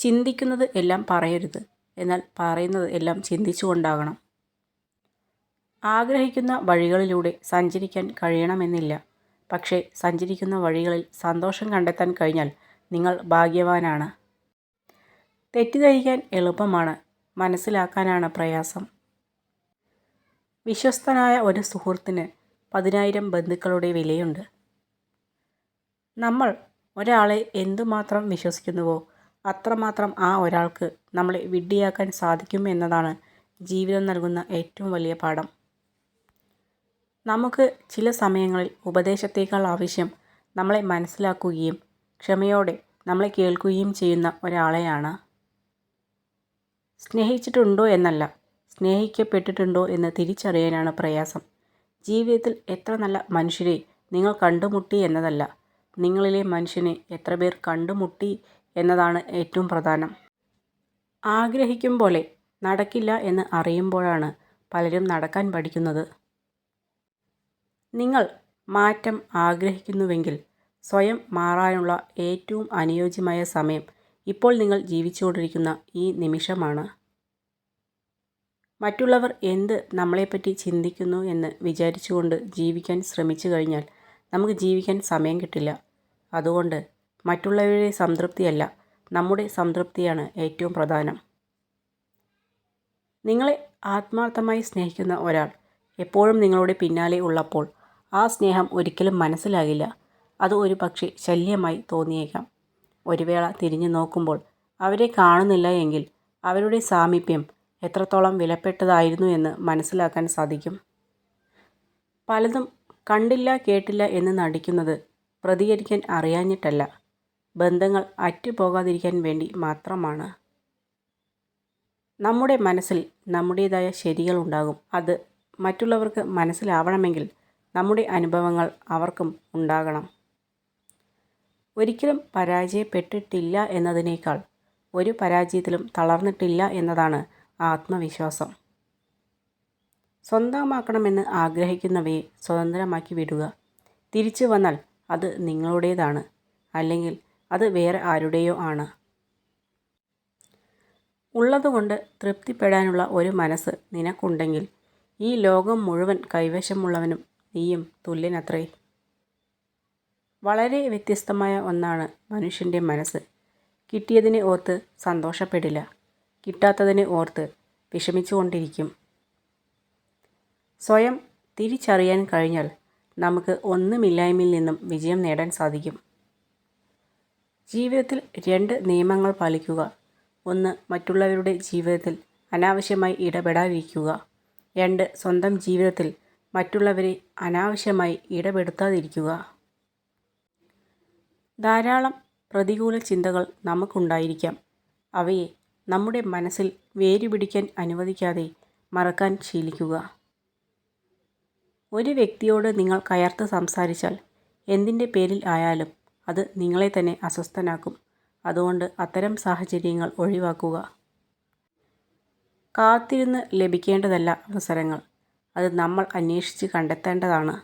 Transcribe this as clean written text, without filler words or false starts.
ചിന്തിക്കുന്നത് എല്ലാം പറയരുത്, എന്നാൽ പറയുന്നത് എല്ലാം ചിന്തിച്ചുകൊണ്ടാകണം. ആഗ്രഹിക്കുന്ന വഴികളിലൂടെ സഞ്ചരിക്കാൻ കഴിയണമെന്നില്ല. പക്ഷേ സഞ്ചരിക്കുന്ന വഴികളിൽ സന്തോഷം കണ്ടെത്താൻ കഴിഞ്ഞാൽ നിങ്ങൾ ഭാഗ്യവാനാണ്. തെറ്റിദ്ധരിക്കാൻ എളുപ്പമാണ്, മനസ്സിലാക്കാനാണ് പ്രയാസം. വിശ്വസ്തനായ ഒരു സുഹൃത്തിന് 10,000 ബന്ധുക്കളുടെ വിലയുണ്ട്. നമ്മൾ ഒരാളെ എന്തുമാത്രം വിശ്വസിക്കുന്നുവോ അത്രമാത്രം ആ ഒരാൾക്ക് നമ്മളെ വിഡ്ഢിയാക്കാൻ സാധിക്കും എന്നതാണ് ജീവിതം നൽകുന്ന ഏറ്റവും വലിയ പാഠം. നമുക്ക് ചില സമയങ്ങളിൽ ഉപദേശത്തേക്കാൾ ആവശ്യം നമ്മളെ മനസ്സിലാക്കുകയും ക്ഷമയോടെ നമ്മളെ കേൾക്കുകയും ചെയ്യുന്ന ഒരാളെയാണ്. സ്നേഹിച്ചിട്ടുണ്ടോ എന്നല്ല, സ്നേഹിക്കപ്പെട്ടിട്ടുണ്ടോ എന്ന് തിരിച്ചറിയാനാണ് പ്രയാസം. ജീവിതത്തിൽ എത്ര നല്ല മനുഷ്യരെ നിങ്ങൾ കണ്ടുമുട്ടി എന്നതല്ല, നിങ്ങളിലെ മനുഷ്യനെ എത്ര പേർ കണ്ടുമുട്ടി എന്നതാണ് ഏറ്റവും പ്രധാനം. ആഗ്രഹിക്കും പോലെ നടക്കില്ല എന്ന് അറിയുമ്പോഴാണ് പലരും നടക്കാൻ പഠിക്കുന്നത്. നിങ്ങൾ മാറ്റം ആഗ്രഹിക്കുന്നുവെങ്കിൽ സ്വയം മാറാനുള്ള ഏറ്റവും അനുയോജ്യമായ സമയം ഇപ്പോൾ നിങ്ങൾ ജീവിച്ചുകൊണ്ടിരിക്കുന്ന ഈ നിമിഷമാണ്. മറ്റുള്ളവർ എന്ത് നമ്മളെപ്പറ്റി ചിന്തിക്കുന്നു എന്ന് വിചാരിച്ചുകൊണ്ട് ജീവിക്കാൻ ശ്രമിച്ചു കഴിഞ്ഞാൽ നമുക്ക് ജീവിക്കാൻ സമയം കിട്ടില്ല. അതുകൊണ്ട് മറ്റുള്ളവരുടെ സംതൃപ്തിയല്ല, നമ്മുടെ സംതൃപ്തിയാണ് ഏറ്റവും പ്രധാനം. നിങ്ങളെ ആത്മാർത്ഥമായി സ്നേഹിക്കുന്ന ഒരാൾ എപ്പോഴും നിങ്ങളുടെ പിന്നാലെ ഉള്ളപ്പോൾ ആ സ്നേഹം ഒരിക്കലും മനസ്സിലാകില്ല. അത് ഒരു പക്ഷേ ശല്യമായി തോന്നിയേക്കാം. ഒരു വേള തിരിഞ്ഞു നോക്കുമ്പോൾ അവരെ കാണുന്നില്ല എങ്കിൽ അവരുടെ സാമീപ്യം എത്രത്തോളം വിലപ്പെട്ടതായിരുന്നു എന്ന് മനസ്സിലാക്കാൻ സാധിക്കും. പലതും കണ്ടില്ല കേട്ടില്ല എന്ന് നടിക്കുന്നത് പ്രതികരിക്കാൻ അറിയാഞ്ഞിട്ടല്ല, ബന്ധങ്ങൾ അറ്റുപോകാതിരിക്കാൻ വേണ്ടി മാത്രമാണ്. നമ്മുടെ മനസ്സിൽ നമ്മുടേതായ ശരികളുണ്ടാകും. അത് മറ്റുള്ളവർക്ക് മനസ്സിലാവണമെങ്കിൽ നമ്മുടെ അനുഭവങ്ങൾ അവർക്കും ഉണ്ടാകണം. ഒരിക്കലും പരാജയപ്പെട്ടിട്ടില്ല എന്നതിനേക്കാൾ ഒരു പരാജയത്തിലും തളർന്നിട്ടില്ല എന്നതാണ് ആത്മവിശ്വാസം. സ്വന്തമാക്കണമെന്ന് ആഗ്രഹിക്കുന്നവയെ സ്വതന്ത്രമാക്കി വിടുക. തിരിച്ചു വന്നാൽ അത് നിങ്ങളുടേതാണ്, അല്ലെങ്കിൽ അത് വേറെ ആരുടെയോ ആണ്. ഉള്ളതുകൊണ്ട് തൃപ്തിപ്പെടാനുള്ള ഒരു മനസ്സ് നിനക്കുണ്ടെങ്കിൽ ഈ ലോകം മുഴുവൻ കൈവശമുള്ളവനും നീയും തുല്യനത്രേ. വളരെ വ്യത്യസ്തമായ ഒന്നാണ് മനുഷ്യൻ്റെ മനസ്സ്. കിട്ടിയതിനെ ഓർത്ത് സന്തോഷപ്പെടില്ല, കിട്ടാത്തതിനെ ഓർത്ത് വിഷമിച്ചുകൊണ്ടിരിക്കും. സ്വയം തിരിച്ചറിയാൻ കഴിഞ്ഞാൽ നമുക്ക് ഒന്നുമില്ലായ്മയിൽ നിന്നും വിജയം നേടാൻ സാധിക്കും. ജീവിതത്തിൽ 2 നിയമങ്ങൾ പാലിക്കുക. 1. മറ്റുള്ളവരുടെ ജീവിതത്തിൽ അനാവശ്യമായി ഇടപെടാതിരിക്കുക. 2. സ്വന്തം ജീവിതത്തിൽ മറ്റുള്ളവരെ അനാവശ്യമായി ഇടപെടുത്താതിരിക്കുക. ധാരാളം പ്രതികൂല ചിന്തകൾ നമുക്കുണ്ടായിരിക്കാം. അവയെ നമ്മുടെ മനസ്സിൽ വേരുപിടിക്കാൻ അനുവദിക്കാതെ മറക്കാൻ ശീലിക്കുക. ഒരു വ്യക്തിയോട് നിങ്ങൾ കയർത്ത് സംസാരിച്ചാൽ എന്തിൻ്റെ പേരിൽ ആയാലും അത് നിങ്ങളെ തന്നെ അസ്വസ്ഥനാക്കും. അതുകൊണ്ട് അത്തരം സാഹചര്യങ്ങൾ ഒഴിവാക്കുക. കാത്തിരുന്ന് ലഭിക്കേണ്ടതല്ല അവസരങ്ങൾ, അത് നമ്മൾ അന്വേഷിച്ച് കണ്ടെത്തേണ്ടതാണ്.